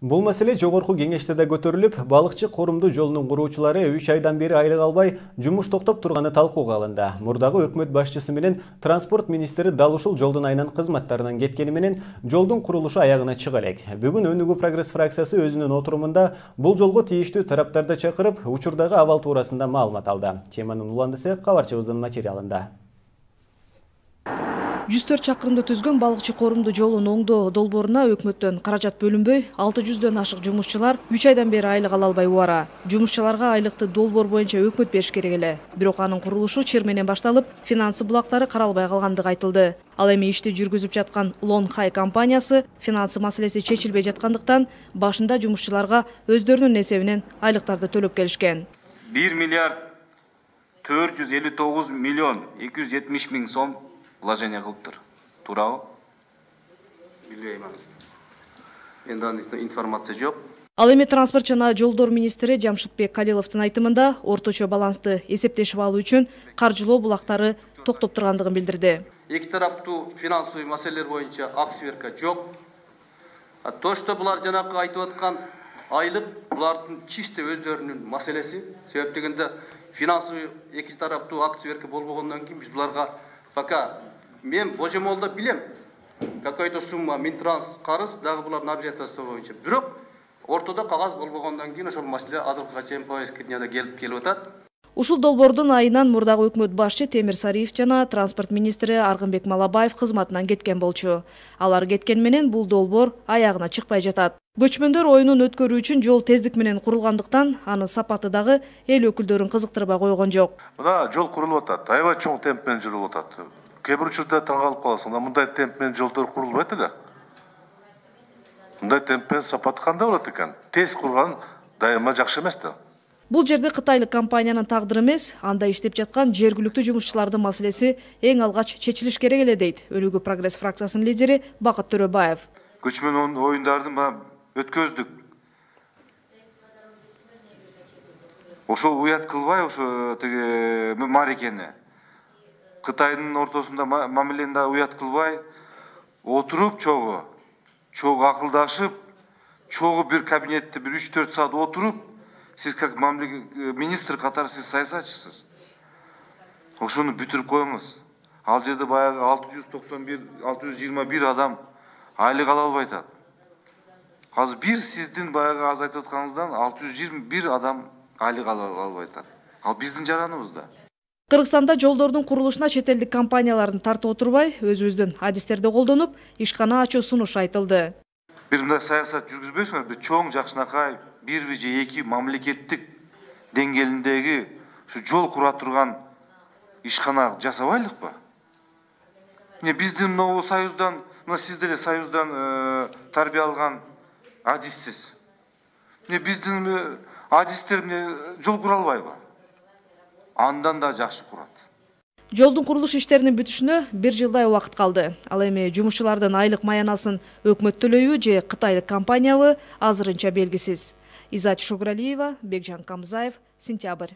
Бул маселе жогорку кеңеште да көтөрүлүп, балыкчы корумду жолунун куруучулары 3 айдан бери айлык албай жумуш токтоп турганы талкууга алынды. Мурдагы өкмөт башчысы менен транспорт министри дал ушул жолдун айынан кызматтарынан кеткени менен жолдун курулушу аягына чыга элек. Бүгүн Өнүгүү Прогресс фракциясы өзүнүн отурумунда бул жолго тийиштүү тараптарды чакырып, учурдагы абал туурасында маалымат алды. Теманын уландысы кабарчыбыздын материалында. 104 чакырымды түзгөн балыкчы корумду жолун оңдоо долбооруна өкмөттөн каражат бөлүнбөй, 600дөн ашык жумушчулар 3 айдан бери айлык ала албай убара. Жумушчуларга айлыкты долбоор боюнча өкмөт бериш керек эле. Бирок анын курулушу чыр менен башталып, финансы булактары каралбай калгандыгы айтылды. Ал эми ишти жүргүзүп жаткан Лон Хай компаниясы финансы маселеси чечилбей жаткандыктан башында жумушчуларга өздөрүнүн эсебинен айлыктарды төлөп келишкен. 1 миллиард 459 миллион 270 миң сом вложение кылыптыр. Туурабы? Билбейм. Менде информация жок. Ал эми транспорт жана жолдор министри Жамшытбек Калиловдун айтымында орточо балансты эсептешип алуу үчүн каржылоо булактары токтоп тургандыгын билдирди. Эки тараптуу финансовый маселелер боюнча ак сверка жок. То, что булар жанакы айтып аткан айлык, булардын чисто өздөрүнүн маселеси. Себеп дегенде финансовый эки тараптуу ак сверка болбогондон кийин биз буларга пока мен божомолдо билем, какой-то сумма Минтранс карыз, дагы булардын обязательства боюнча. Бирок ортодо кагаз болбогондон кийин ошол маселе азыркыга чейин повестка дняда келип атат. Ушул долбоордун айынан мурдагы өкмөт башчы Темир Сариев жана транспорт министри Аргынбек Малабаев кызматынан кеткен болчу. Алар кеткен менен бул долбоор аягына чыкпай жатат. Көчмөндөр оюнун өткөрүү үчүн жол тездик менен курулгандыктан анын сапаты дагы эл өкүлдөрүн кызыктырбай койгон жок. Мына жол курулуп атат, аябай чоң темп менен жүрүп атат. Кээ бир учурда таң калып каласың, мындай темп менен жолдор курулбайт эле. Мындай темп менен сапаты кандай болот экен? Тез курган дайыма жакшы эмес да. Бул жерде кытайлык компаниянын тагдыры эмес, анда иштеп жаткан жергиликтүү жумушчулардын маселеси эң алгач чечилиш керек эле дейт Өнүгүү Прогресс фракциясынын лидери Бакыт Төрөбаев. Көчмөн оюндарын өткөздүк. Ошол уят кылбай, ошо теге маарекени Кытайдын ортосунда мамилени да уят кылбай, отуруп чогуу акылдашып, чогуу бир кабинетте бир 3-4 саат отуруп, сиз как министр катары сиз саясатчысыз. Ошону бүтүрүп коюңуз. Ал жерде баягы 621 адам айлык ала албай атат. Азыр бир сиздин баягы аз айтып атканыңыздан 621 адам айлык ала албай атат. Ал биздин жараныбызда. Кыргызстанда жолдордун курулушуна чет элдик компаниялардын тартып отурбай, өзүбүздүн адистерди колдонуп, ишкана ачуу сунуш айтылды. Бир мындай саясат жүргүзбөйсүңөр, бир чоң жакшынакай бир же эки мамлекеттик деңгээлиндеги жол кура турган ишкана жасабайлыкпы? Биздин могу союздан, сиз деле союздан тарбия алган адиссиз. Биздин адистер жол кура албайбы? Андан да жакшы курат. Жолдун курулуш иштеринин бүтүшүнө 1 жылдай убакыт калды. Ал эми жумушчулардын айлык маянасын өкмөт төлөйбү же кытайлык компаниябы азырынча белгисиз. Изат Шогуралиева, Бекжан Камзаев, Сентябрь.